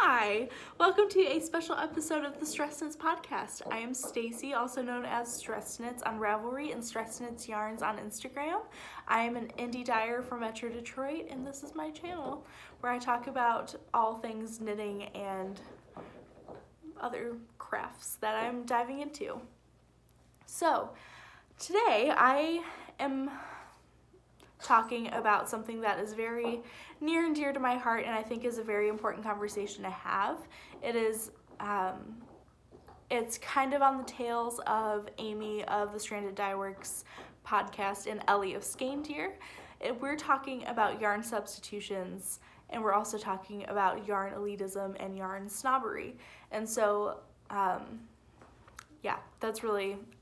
Hi, welcome to a special episode of the Stress Knits podcast. I am Stacy, also known as Stress Knits on Ravelry and Stress Knits Yarns on Instagram. I am an indie dyer from Metro Detroit, and this is my channel where I talk about all things knitting and other crafts that I'm diving into. So, today I am talking about something that is very near and dear to my heart and I think is a very important conversation to have. It is, it's kind of on the tails of Amy of the Stranded Dye Works podcast and Ellie of Skein. We're talking about yarn substitutions, and we're also talking about yarn elitism and yarn snobbery. And so, yeah,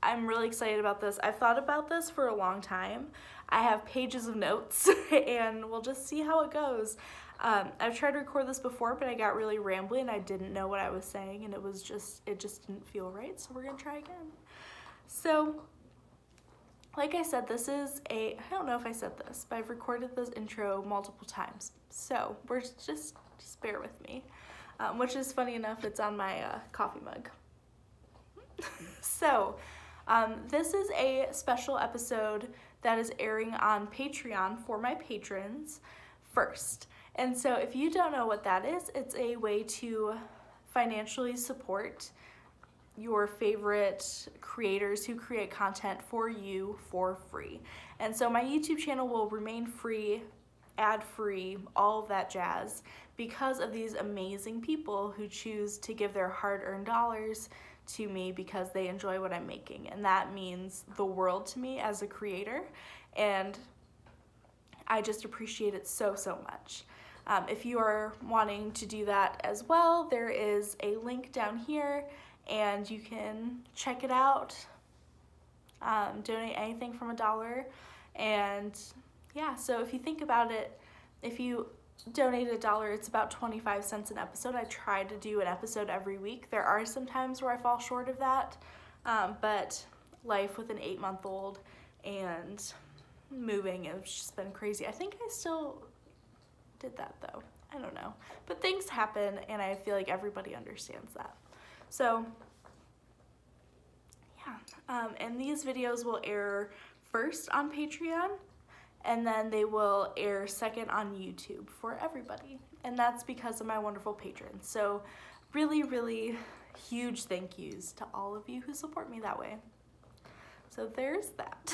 I'm really excited about this. I've thought about this for a long time. I have pages of notes and we'll just see how it goes. I've tried to record this before, but I got really rambly and I didn't know what I was saying, and it just didn't feel right, so we're gonna try again. So, like I said, I don't know if I said this, but I've recorded this intro multiple times. So, we're just bear with me, which is funny enough, it's on my coffee mug. So, this is a special episode that is airing on Patreon for my patrons first. And so if you don't know what that is, it's a way to financially support your favorite creators who create content for you for free. And so my YouTube channel will remain free, ad-free, all of that jazz, because of these amazing people who choose to give their hard-earned dollars to me because they enjoy what I'm making, and that means the world to me as a creator, and I just appreciate it so much. If you are wanting to do that as well, there is a link down here and you can check it out, donate anything from $1, and yeah, so if you think about it, if you donate $1, it's about 25 cents an episode. I try to do an episode every week. There are some times where I fall short of that, but life with an 8-month-old and moving, it's just been crazy. I think I still did that though. I don't know. But things happen, and I feel like everybody understands that. So, yeah. And these videos will air first on Patreon, and then they will air second on YouTube for everybody. And that's because of my wonderful patrons. So really huge thank yous to all of you who support me that way. So there's that.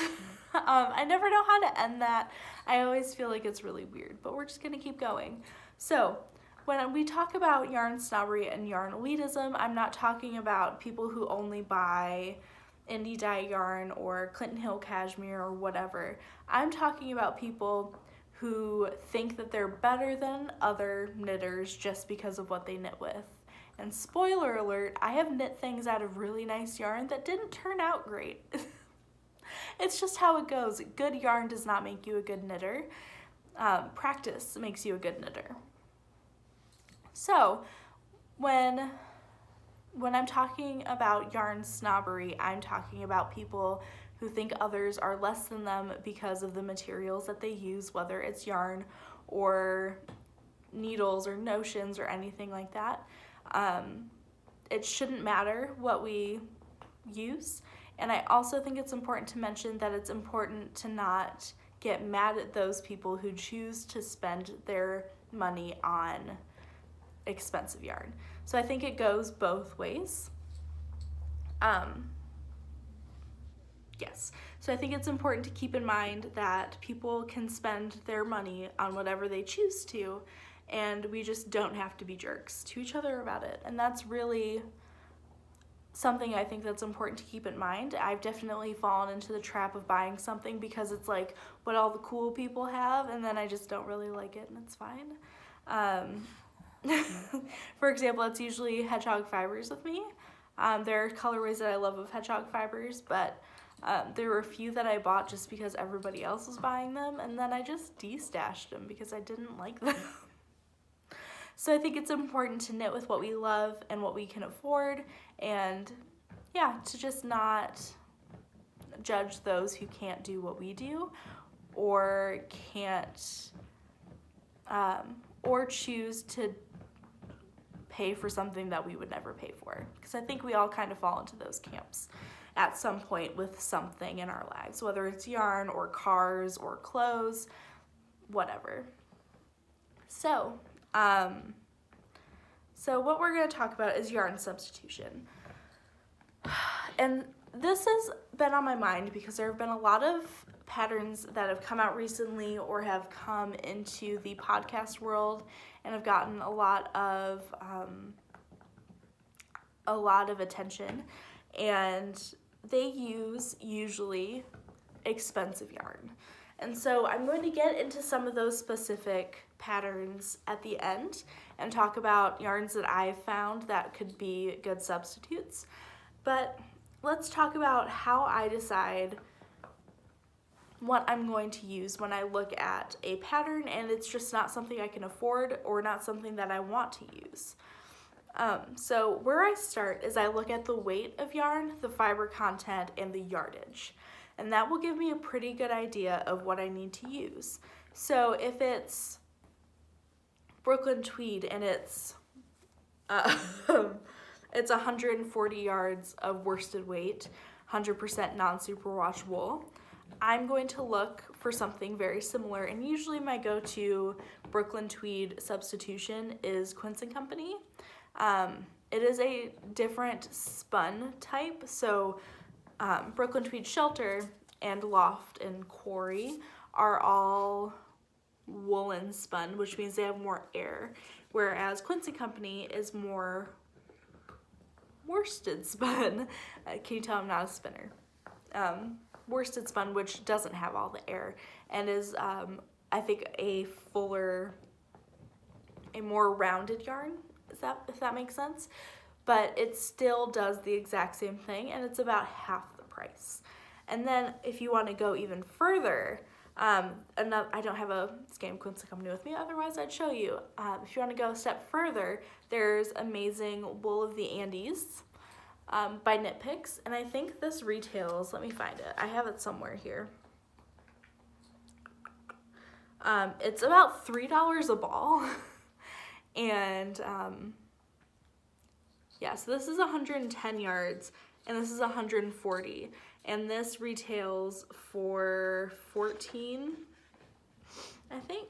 I never know how to end that. I always feel like it's really weird, but we're just gonna keep going. So when we talk about yarn snobbery and yarn elitism, I'm not talking about people who only buy indie dye yarn or Clinton Hill cashmere or whatever. I'm talking about people who think that they're better than other knitters just because of what they knit with. And spoiler alert, I have knit things out of really nice yarn that didn't turn out great. It's just how it goes. Good yarn does not make you a good knitter. Practice makes you a good knitter. So when I'm talking about yarn snobbery, I'm talking about people who think others are less than them because of the materials that they use, whether it's yarn or needles or notions or anything like that. It shouldn't matter what we use. And I also think it's important to mention that it's important to not get mad at those people who choose to spend their money on expensive yarn. So I think it goes both ways. Yes. So I think it's important to keep in mind that people can spend their money on whatever they choose to, and we just don't have to be jerks to each other about it. And that's really something I think that's important to keep in mind. I've definitely fallen into the trap of buying something because it's like what all the cool people have, and then I just don't really like it, and it's fine. For example, it's usually hedgehog fibers with me. There are colorways that I love of hedgehog fibers, but there were a few that I bought just because everybody else was buying them, and then I just de-stashed them because I didn't like them. So I think it's important to knit with what we love and what we can afford, and yeah, to just not judge those who can't do what we do or can't or choose to pay for something that we would never pay for. Because I think we all kind of fall into those camps at some point with something in our lives, whether it's yarn or cars or clothes, whatever. So what we're going to talk about is yarn substitution. And this has been on my mind because there have been a lot of patterns that have come out recently or have come into the podcast world and have gotten a lot of attention, and they use usually expensive yarn. And so I'm going to get into some of those specific patterns at the end and talk about yarns that I've found that could be good substitutes. But let's talk about how I decide what I'm going to use when I look at a pattern and it's just not something I can afford or not something that I want to use. So where I start is I look at the weight of yarn, the fiber content, and the yardage. And that will give me a pretty good idea of what I need to use. So if it's Brooklyn tweed and it's 140 yards of worsted weight, 100% non-superwash wool, I'm going to look for something very similar. And usually my go-to Brooklyn tweed substitution is Quince & Company. It is a different spun type, so Brooklyn Tweed Shelter and Loft and Quarry are all woolen spun, which means they have more air, whereas Quince & Company is more worsted spun. Can you tell I'm not a spinner? Worsted spun, which doesn't have all the air and is, I think, a more rounded yarn. If that makes sense, but it still does the exact same thing, and it's about half the price. And then if you want to go even further, I don't have a skein of Quince & Company with me, otherwise I'd show you. If you want to go a step further, there's Amazing Wool of the Andes by Knit Picks, and I think this retails, let me find it, I have it somewhere here. It's about $3 a ball. And yeah, so this is 110 yards and this is 140, and this retails for $14, I think.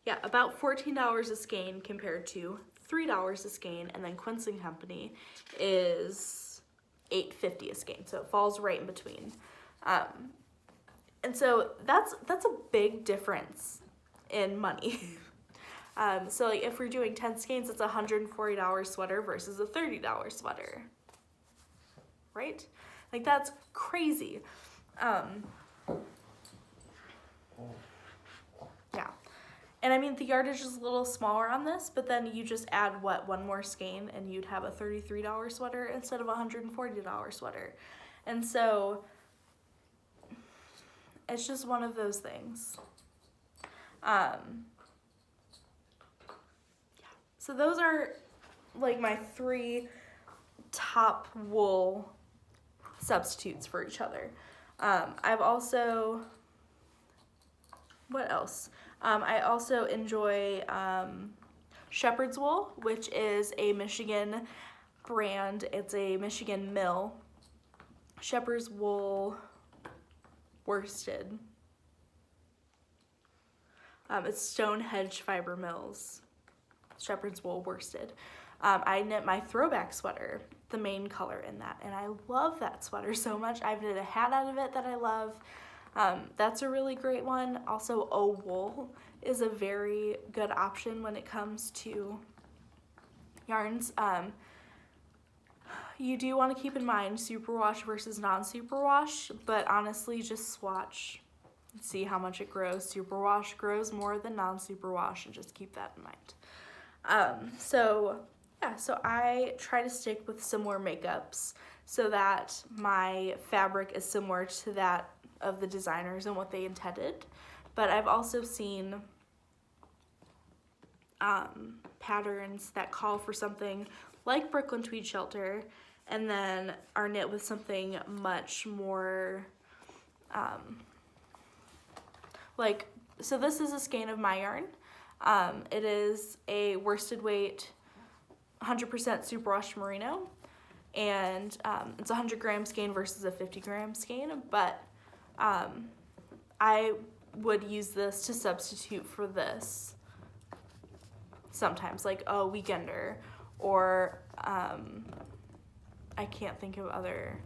Yeah, about $14 a skein compared to $3 a skein, and then Quince & Company is $8.50 a skein, so it falls right in between. And so that's a big difference in money. So like if we're doing 10 skeins, it's a $140 sweater versus a $30 sweater, right? Like that's crazy. Yeah. And I mean, the yardage is a little smaller on this, but then you just add one more skein and you'd have a $33 sweater instead of a $140 sweater. And so it's just one of those things. So those are like my 3 top wool substitutes for each other. I've also, what else? I also enjoy Shepherd's Wool, which is a Michigan brand. It's a Michigan mill. Shepherd's Wool worsted. It's Stonehenge Fiber Mills, Shepherd's Wool worsted. I knit my throwback sweater, the main color in that, and I love that sweater so much. I've knit a hat out of it that I love. That's a really great one. Also, wool is a very good option when it comes to yarns. You do want to keep in mind superwash versus non-superwash, but honestly, just swatch. See how much it grows. Superwash grows more than non-superwash, and just keep that in mind. So I try to stick with similar makeups so that my fabric is similar to that of the designers and what they intended. But I've also seen patterns that call for something like Brooklyn Tweed Shelter and then are knit with something much more so this is a skein of my yarn. It is a worsted weight 100% superwash merino, and it's 100 gram skein versus a 50 gram skein, but I would use this to substitute for this sometimes, like a weekender, or I can't think of other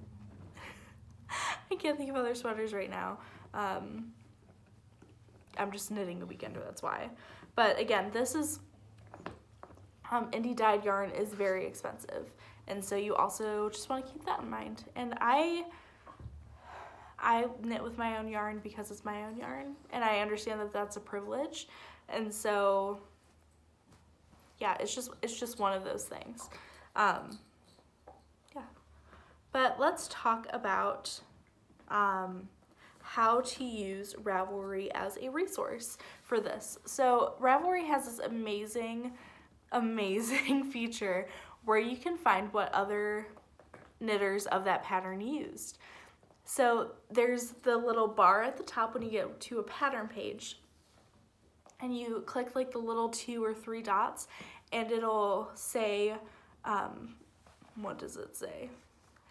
sweaters right now. I'm just knitting a weekender, that's why. But again, this is indie dyed yarn is very expensive, and so you also just want to keep that in mind. And I knit with my own yarn because it's my own yarn, and I understand that that's a privilege, and so yeah, it's just one of those things. Yeah, but let's talk about how to use Ravelry as a resource for this. So Ravelry has this amazing feature where you can find what other knitters of that pattern used. So there's the little bar at the top when you get to a pattern page, and you click like the little 2 or 3 dots, and it'll say, what does it say?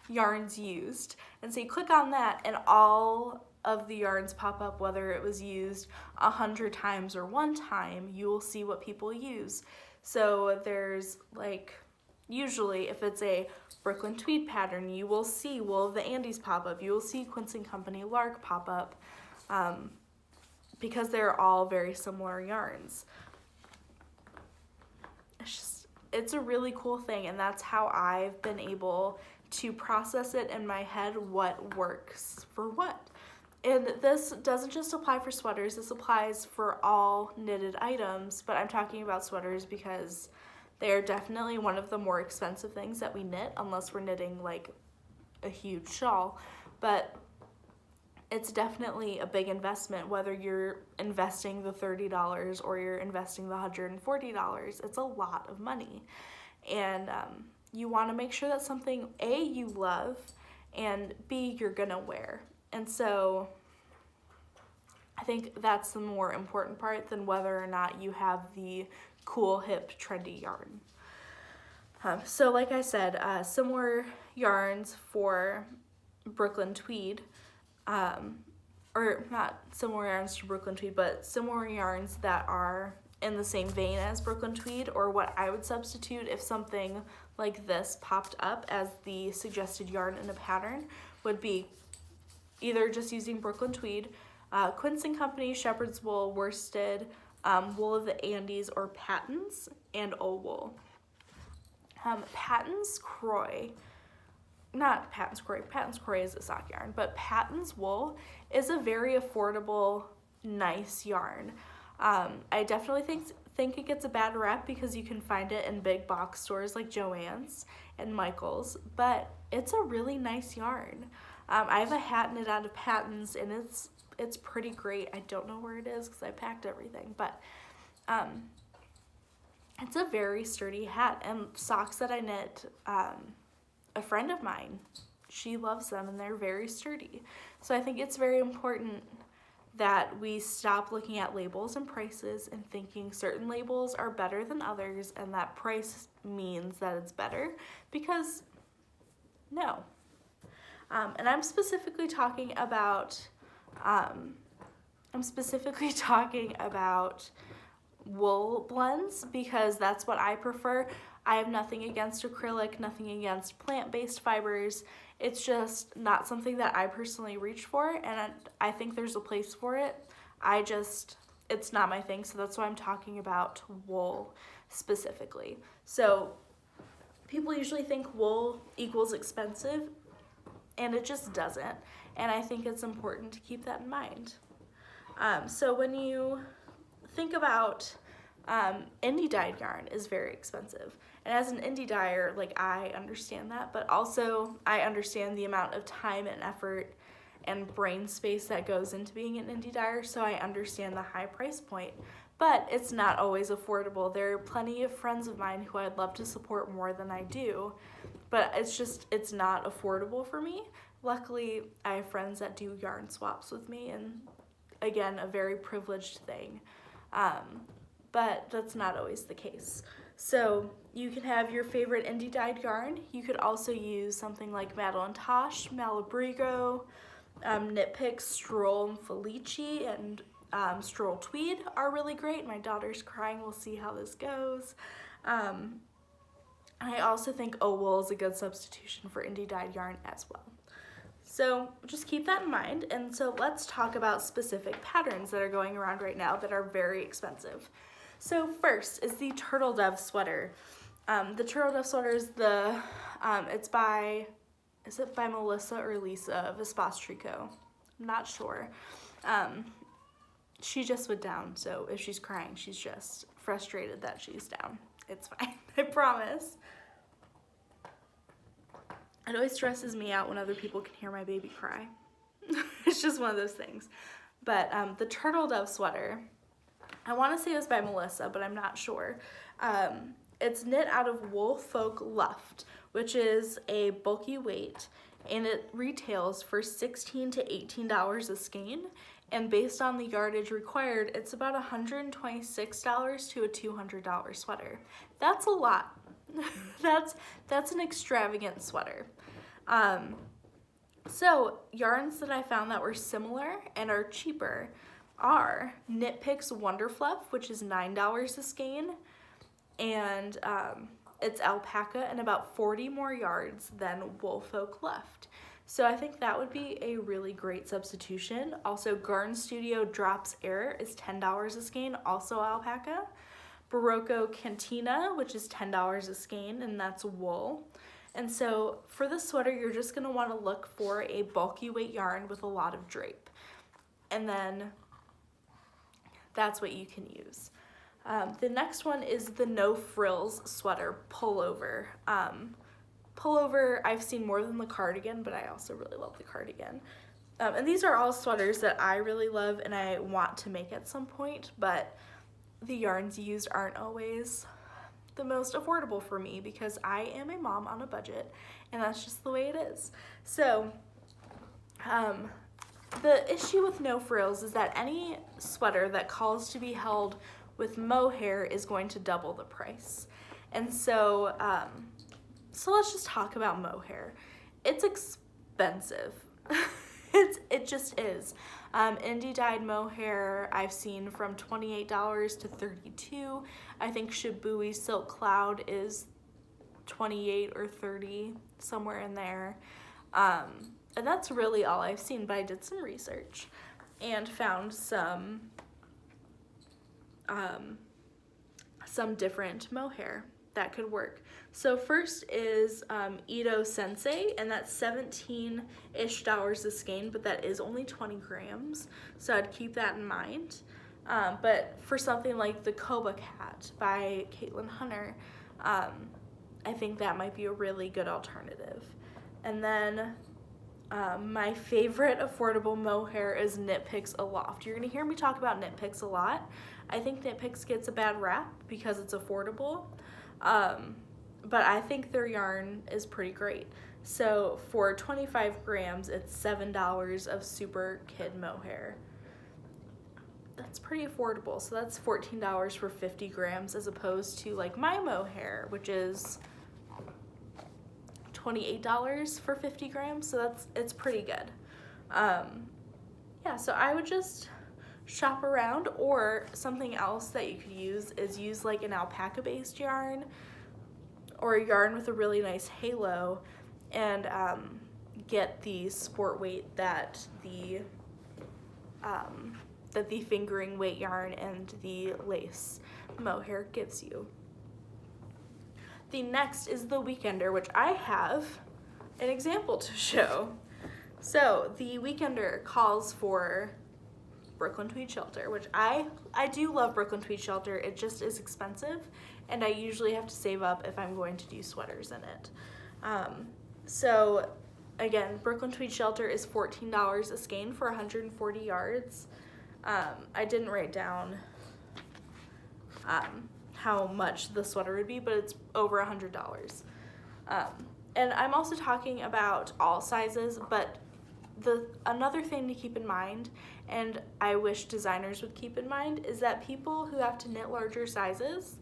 Yarns used. And so you click on that, and all of the yarns pop up, whether it was used 100 times or 1 time. You will see what people use. So there's like, usually if it's a Brooklyn tweed pattern, you will see Wool of the Andes pop up. You will see Quince & Company Lark pop up, because they're all very similar yarns. It's a really cool thing, and that's how I've been able to process it in my head, what works for what. And this doesn't just apply for sweaters, this applies for all knitted items, but I'm talking about sweaters because they are definitely one of the more expensive things that we knit, unless we're knitting like a huge shawl. But it's definitely a big investment, whether you're investing the $30 or you're investing the $140. It's a lot of money. And you want to make sure that's something, A, you love, and B, you're gonna wear. And so I think that's the more important part than whether or not you have the cool, hip, trendy yarn. So like I said, similar yarns for Brooklyn tweed, or not similar yarns to Brooklyn tweed, but similar yarns that are in the same vein as Brooklyn tweed, or what I would substitute if something like this popped up as the suggested yarn in a pattern, would be either just using Brooklyn tweed, Quince & Company, shepherd's wool, worsted, Wool of the Andes, or Patons, and wool. Patons Croy is a sock yarn, but Patons wool is a very affordable, nice yarn. I definitely think it gets a bad rep because you can find it in big box stores like Joann's and Michael's, but it's a really nice yarn. I have a hat knit out of Patons, and it's pretty great. I don't know where it is because I packed everything, but it's a very sturdy hat. And socks that I knit, a friend of mine, she loves them, and they're very sturdy. So I think it's very important that we stop looking at labels and prices and thinking certain labels are better than others, and that price means that it's better, because no. And I'm specifically talking about wool blends, because that's what I prefer. I have nothing against acrylic, nothing against plant-based fibers. It's just not something that I personally reach for, and I think there's a place for it. It's not my thing, so that's why I'm talking about wool specifically. So people usually think wool equals expensive, and it just doesn't, and I think it's important to keep that in mind. So when you think about indie dyed yarn is very expensive, and as an indie dyer, like, I understand that, but also I understand the amount of time and effort and brain space that goes into being an indie dyer, so I understand the high price point, but it's not always affordable. There are plenty of friends of mine who I'd love to support more than I do, but it's not affordable for me. Luckily, I have friends that do yarn swaps with me, and again, a very privileged thing. but that's not always the case. So you can have your favorite indie dyed yarn. You could also use something like Madeline Tosh, Malabrigo, Knit Picks, Stroll and Felici, and Stroll Tweed are really great. My daughter's crying. We'll see how this goes. I also think wool is a good substitution for indie dyed yarn as well. So just keep that in mind. And so let's talk about specific patterns that are going around right now that are very expensive. So first is the Turtle Dove sweater. The Turtle Dove sweater is it's by, is it by Melissa or Lisa of Espace Tricot? I'm not sure. She just went down, so if she's crying, she's just frustrated that she's down. It's fine, I promise. It always stresses me out when other people can hear my baby cry. It's just one of those things. But the Turtle Dove sweater, I want to say it was by Melissa, but I'm not sure. It's knit out of Wool Folk Luft, which is a bulky weight, and it retails for $16 to $18 a skein. And based on the yardage required, it's about $126 to a $200 sweater. That's a lot. That's an extravagant sweater. So yarns that I found that were similar and are cheaper are Knit Picks Wonder Fluff, which is $9 a skein, and it's alpaca and about 40 more yards than Wool Folk Luft. So I think that would be a really great substitution. Also, Garn Studio Drops Air is $10 a skein, also alpaca. Barocco Cantina, which is $10 a skein, and that's wool. And so for the sweater, you're just gonna wanna look for a bulky weight yarn with a lot of drape. And then that's what you can use. The next one is the No Frills sweater pullover. Pullover, I've seen more than the cardigan, but I also really love the cardigan. And these are all sweaters that I really love and I want to make at some point, but the yarns used aren't always the most affordable for me because I am a mom on a budget, and that's just the way it is. So, the issue with No Frills is that any sweater that calls to be held with mohair is going to double the price. And so, so let's just talk about mohair. It's expensive. It just is. Indie dyed mohair I've seen from $28 to $32. I think Shibui Silk Cloud is $28 or $30, somewhere in there. And that's really all I've seen, but I did some research and found some different mohair that could work. So first is Ito Sensei, and that's $17-ish a skein, but that is only 20 grams, so I'd keep that in mind. But for something like the Koba Cat by Caitlin Hunter, I think that might be a really good alternative. And then my favorite affordable mohair is Knit Picks Aloft. You're gonna hear me talk about Knit Picks a lot. I think Knit Picks gets a bad rap because it's affordable. But I think their yarn is pretty great. So for 25 grams, it's $7 of super kid mohair. That's pretty affordable. So that's $14 for 50 grams as opposed to like my mohair, which is $28 for 50 grams. So it's pretty good. Yeah, so I would just shop around, or something else that you could use is use like an alpaca based yarn or a yarn with a really nice halo, and get the sport weight that the fingering weight yarn and the lace mohair gives you. The next is the Weekender, which I have an example to show. So the Weekender calls for Brooklyn Tweed Shelter, which I do love Brooklyn Tweed Shelter. It just is expensive, and I usually have to save up if I'm going to do sweaters in it. So again, Brooklyn Tweed Shelter is $14 a skein for 140 yards. I didn't write down how much the sweater would be, but it's over $100. And I'm also talking about all sizes, but another thing to keep in mind, and I wish designers would keep in mind, is that people who have to knit larger sizes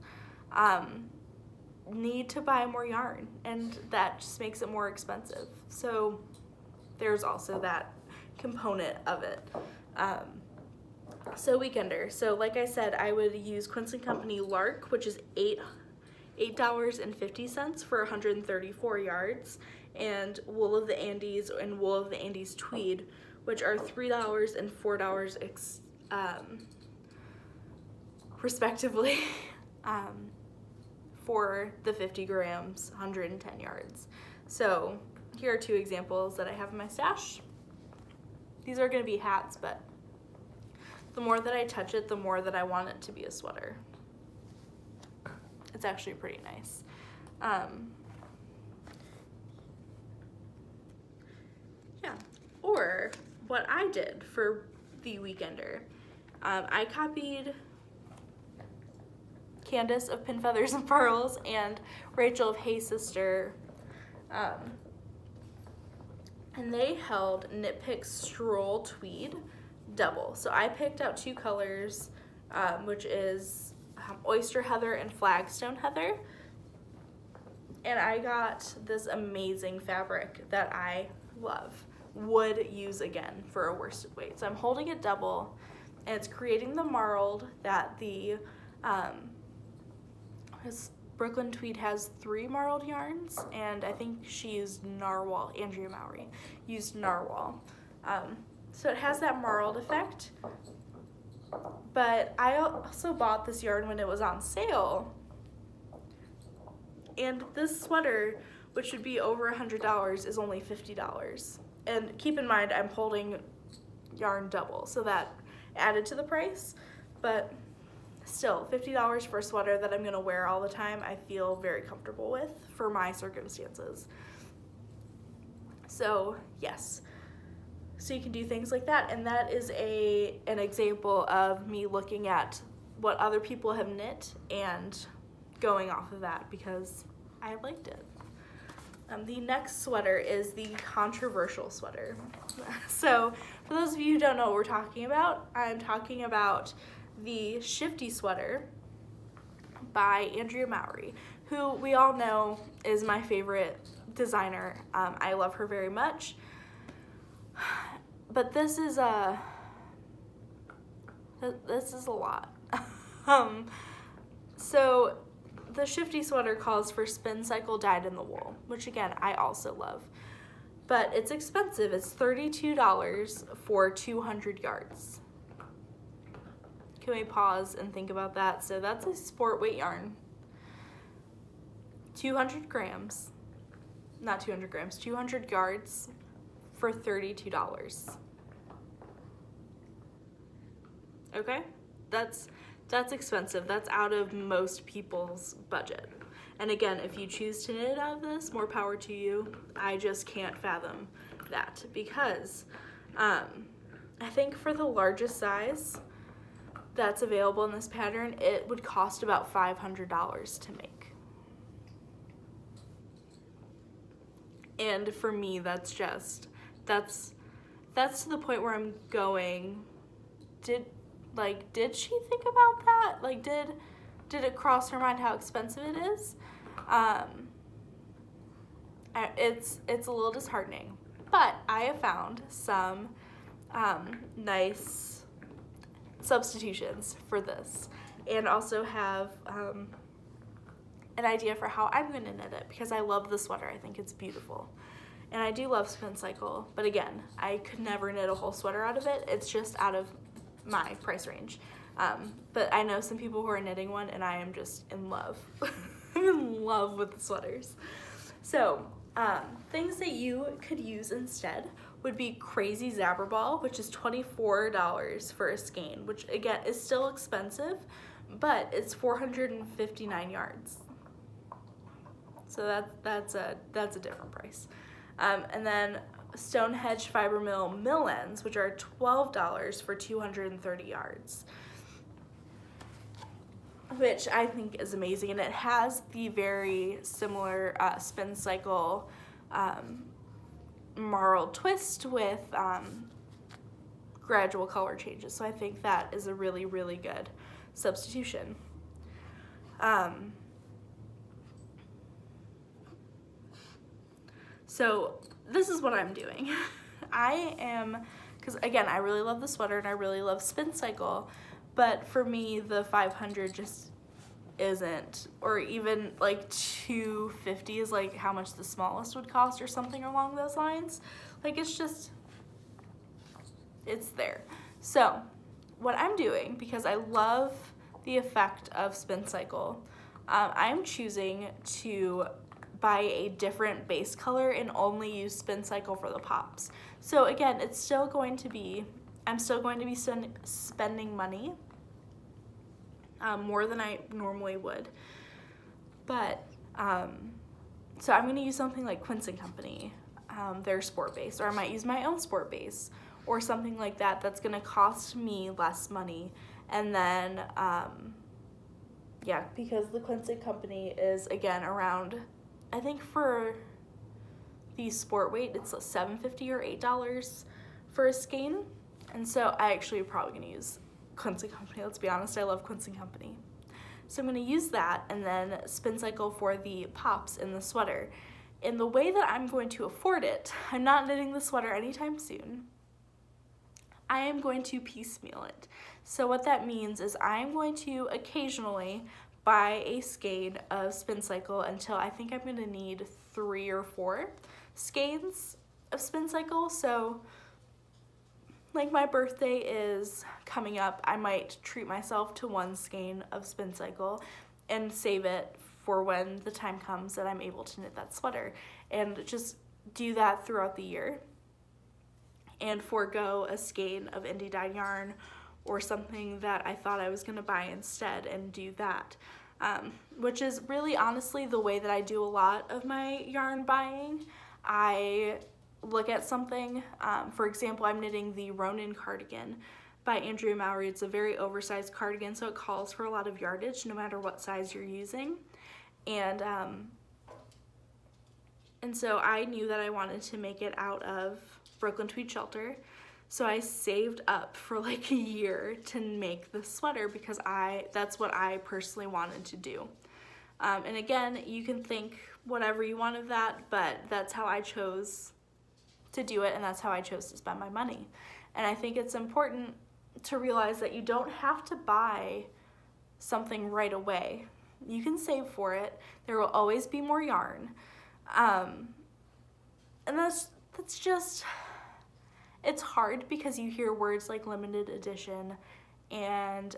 need to buy more yarn, and that just makes it more expensive. So there's also that component of it. So weekender. So like I said, I would use Quince & Company Lark, which is $8.50 for 134 yards, and Wool of the Andes and Wool of the Andes Tweed, which are $3 and $4 respectively, for the 50 grams, 110 yards. So here are two examples that I have in my stash. These are going to be hats, but the more that I touch it, the more that I want it to be a sweater. It's actually pretty nice. Yeah, or what I did for the weekender, I copied Candace of Pin Feathers and Pearls and Rachel of Hey Sister, and they held Knit Pick Stroll Tweed double. So I picked out two colors, which is Oyster Heather and Flagstone Heather, and I got this amazing fabric that I love, would use again for a worsted weight. So I'm holding it double, and it's creating the marled that the Brooklyn Tweed has 3 marled yarns, and I think she used Narwhal, Andrea Mowry used Narwhal. So it has that marled effect, but I also bought this yarn when it was on sale, and this sweater, which would be over $100, is only $50. And keep in mind, I'm holding yarn double, so that added to the price, but still, $50 for a sweater that I'm gonna wear all the time, I feel very comfortable with for my circumstances. So yes, so you can do things like that, and that is an example of me looking at what other people have knit and going off of that because I liked it. The next sweater is the controversial sweater. So for those of you who don't know what we're talking about, I'm talking about the Shifty sweater by Andrea Mowry, who we all know is my favorite designer. I love her very much. But this is a lot. So the Shifty sweater calls for spin cycle dyed in the wool, which again, I also love. But it's expensive. It's $32 for 200 yards. Can we pause and think about that? So that's a sport weight yarn. 200 grams, not 200 grams, 200 yards for $32. Okay? That's expensive. That's out of most people's budget. And again, if you choose to knit out of this, more power to you. I just can't fathom that because I think for the largest size that's available in this pattern, it would cost about $500 to make. And for me, that's to the point where I'm going, did she think about that? Like, did it cross her mind how expensive it is? It's a little disheartening, but I have found some nice substitutions for this, and also have an idea for how I'm going to knit it because I love the sweater. I think it's beautiful. And I do love spin cycle, but again, I could never knit a whole sweater out of it. It's just out of my price range. But I know some people who are knitting one, and I am just in love. I'm in love with the sweaters. So things that you could use instead would be Crazy Zabber Ball, which is $24 for a skein, which again is still expensive, but it's 459 yards. So that's a different price. And then Stonehenge Fiber Mill mill ends, which are $12 for 230 yards, which I think is amazing. And it has the very similar spin cycle marled twist with gradual color changes. So I think that is a really, really good substitution. So this is what I'm doing. Because again, I really love the sweater and I really love Spin Cycle, but for me, the 500 just isn't, or even like 250 is like how much the smallest would cost or something along those lines. Like it's there. So what I'm doing, because I love the effect of Spin Cycle, I'm choosing to buy a different base color and only use Spin Cycle for the pops. So again, I'm still going to be spending money more than I normally would. But, so I'm gonna use something like Quince & Company, their sport base, or I might use my own sport base, or something like that that's gonna cost me less money. And then, yeah, because the Quince & Company is, again, around, I think for the sport weight, it's $7.50 or $8 for a skein. And so I actually am probably gonna use Quince & Company. Let's be honest, I love Quince & Company. So I'm going to use that and then Spin Cycle for the pops in the sweater. In the way that I'm going to afford it, I'm not knitting the sweater anytime soon. I am going to piecemeal it. So what that means is I'm going to occasionally buy a skein of Spin Cycle until I think I'm going to need 3 or 4 skeins of Spin Cycle. So like my birthday is coming up, I might treat myself to 1 skein of Spin Cycle and save it for when the time comes that I'm able to knit that sweater, and just do that throughout the year and forego a skein of indie dyed yarn or something that I thought I was going to buy instead and do that, which is really honestly the way that I do a lot of my yarn buying. I look at something, for example, I'm knitting the Ronin cardigan by Andrea Mowry. It's a very oversized cardigan, so it calls for a lot of yardage no matter what size you're using. And so I knew that I wanted to make it out of Brooklyn Tweed Shelter, so I saved up for like a year to make the sweater because that's what I personally wanted to do. And again, you can think whatever you want of that, but that's how I chose to do it, and that's how I chose to spend my money. And I think it's important to realize that you don't have to buy something right away. You can save for it. There will always be more yarn. And that's just, it's hard because you hear words like limited edition and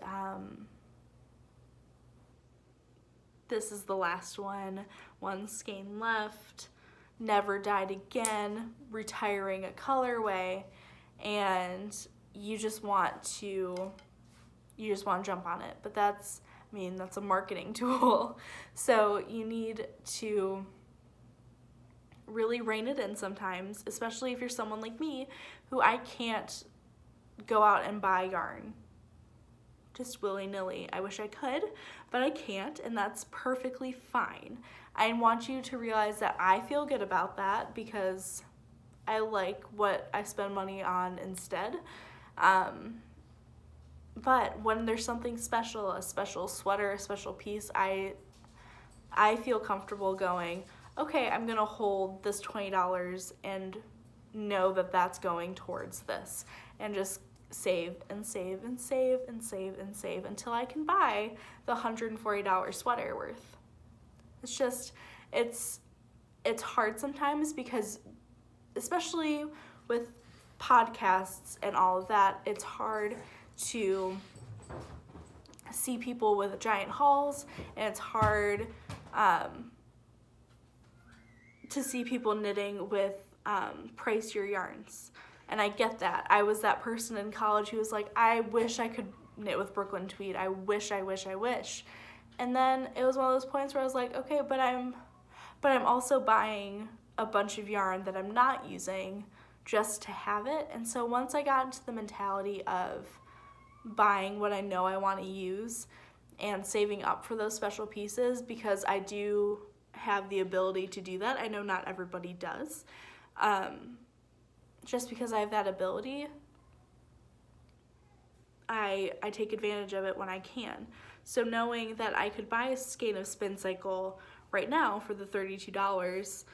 this is the last one skein left, never dyed again, retiring a colorway, and you just want to jump on it. But that's a marketing tool. So you need to really rein it in sometimes, especially if you're someone like me who I can't go out and buy yarn just willy-nilly. I wish I could, but I can't, and that's perfectly fine. I want you to realize that I feel good about that because I like what I spend money on instead. But when there's something special, a special sweater, a special piece, I feel comfortable going, okay, I'm gonna hold this $20 and know that that's going towards this, and just save and save and save and save and save until I can buy the $140 sweater worth. It's just, it's hard sometimes because, especially with podcasts and all of that, it's hard to see people with giant hauls, and it's hard to see people knitting with pricier yarns. And I get that. I was that person in college who was like, I wish I could knit with Brooklyn Tweed. I wish. And then it was one of those points where I was like, okay, but I'm also buying a bunch of yarn that I'm not using just to have it. And so once I got into the mentality of buying what I know I want to use and saving up for those special pieces, because I do have the ability to do that. I know not everybody does, just because I have that ability, I take advantage of it when I can. So knowing that I could buy a skein of Spin Cycle right now for the $32,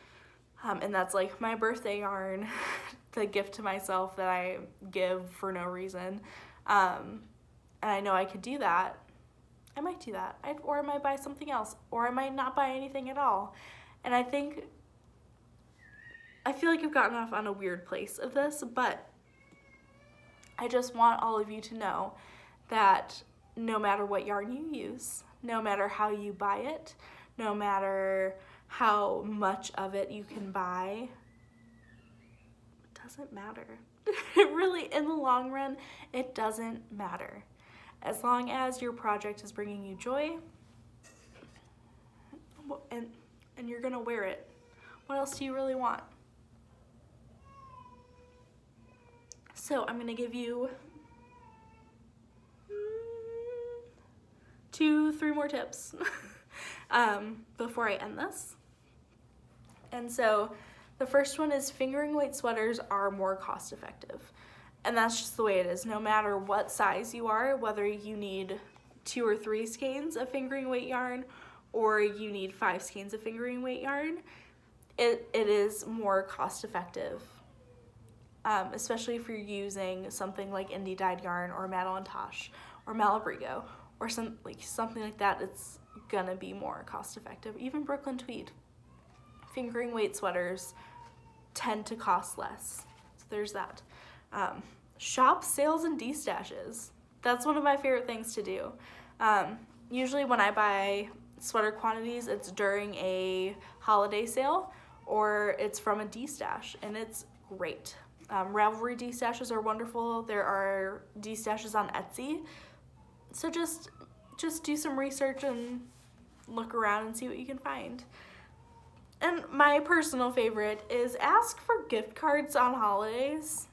and that's like my birthday yarn, the gift to myself that I give for no reason, and I know I could do that, I might do that, or I might buy something else, or I might not buy anything at all. And I feel like I've gotten off on a weird place of this, but I just want all of you to know that no matter what yarn you use, no matter how you buy it, no matter how much of it you can buy, it doesn't matter. It really, in the long run, it doesn't matter. As long as your project is bringing you joy, and you're gonna wear it, what else do you really want? So I'm gonna give you 2-3 more tips before I end this. And so the first one is fingering weight sweaters are more cost effective. And that's just the way it is. No matter what size you are, whether you need 2 or 3 skeins of fingering weight yarn or you need 5 skeins of fingering weight yarn, it is more cost effective. Especially if you're using something like indie dyed yarn or Madeline Tosh or Malabrigo or something like that, it's gonna be more cost effective. Even Brooklyn Tweed. Fingering weight sweaters tend to cost less. So there's that. Shop sales and destashes. That's one of my favorite things to do. Usually when I buy sweater quantities, it's during a holiday sale or it's from a destash, and it's great. Ravelry destashes are wonderful. There are destashes on Etsy. So just do some research and look around and see what you can find. And my personal favorite is ask for gift cards on holidays.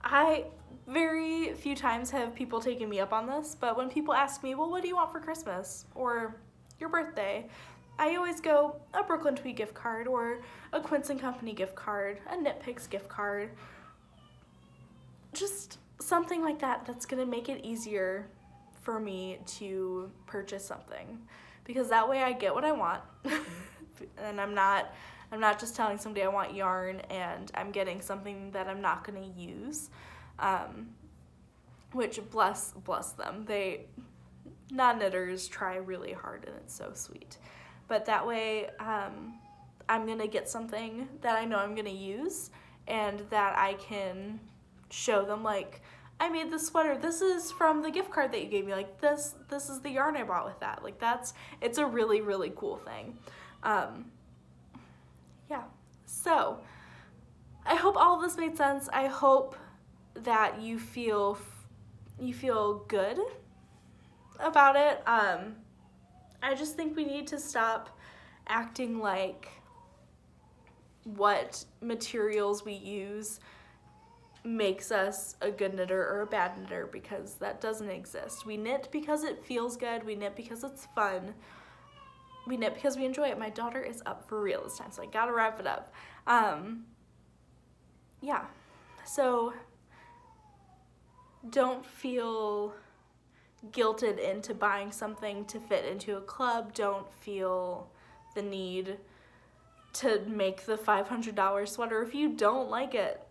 I very few times have people taken me up on this, but when people ask me, well, what do you want for Christmas or your birthday? I always go a Brooklyn Tweed gift card or a Quince & Company gift card, a Knit Picks gift card. Just something like that that's gonna make it easier for me to purchase something, because that way I get what I want and I'm not just telling somebody I want yarn and I'm getting something that I'm not gonna use, which bless them. Non-knitters try really hard and it's so sweet. But that way I'm gonna get something that I know I'm gonna use and that I can show them, like, I made this sweater. This is from the gift card that you gave me. Like, this is the yarn I bought with that. Like, it's a really, really cool thing. Yeah. So I hope all of this made sense. I hope that you feel good about it. I just think we need to stop acting like what materials we use makes us a good knitter or a bad knitter, because that doesn't exist. We knit because it feels good. We knit because it's fun. We knit because we enjoy it. My daughter is up for real this time, so I gotta wrap it up. Yeah, so don't feel guilted into buying something to fit into a club. Don't feel the need to make the $500 sweater if you don't like it.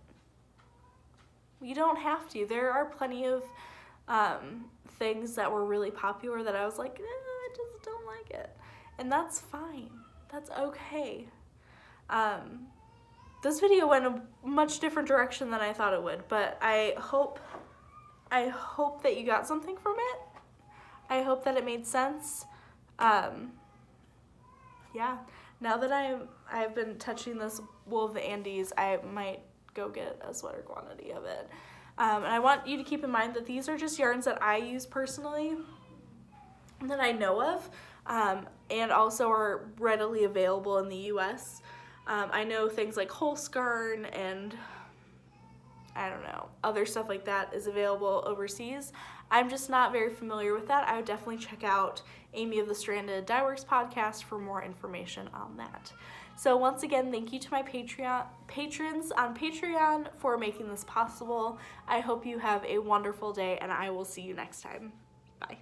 You don't have to. There are plenty of things that were really popular that I was like, I just don't like it. And that's fine. That's okay. This video went a much different direction than I thought it would, but I hope that you got something from it. I hope that it made sense. Yeah. Now that I've been touching this wool of the Andes, I might go get a sweater quantity of it. And I want you to keep in mind that these are just yarns that I use personally, that I know of, and also are readily available in the US. I know things like Holskarn and I don't know, other stuff like that is available overseas. I'm just not very familiar with that. I would definitely check out Amy of the Stranded Dyeworks podcast for more information on that. So once again, thank you to my patrons on Patreon for making this possible. I hope you have a wonderful day, and I will see you next time. Bye.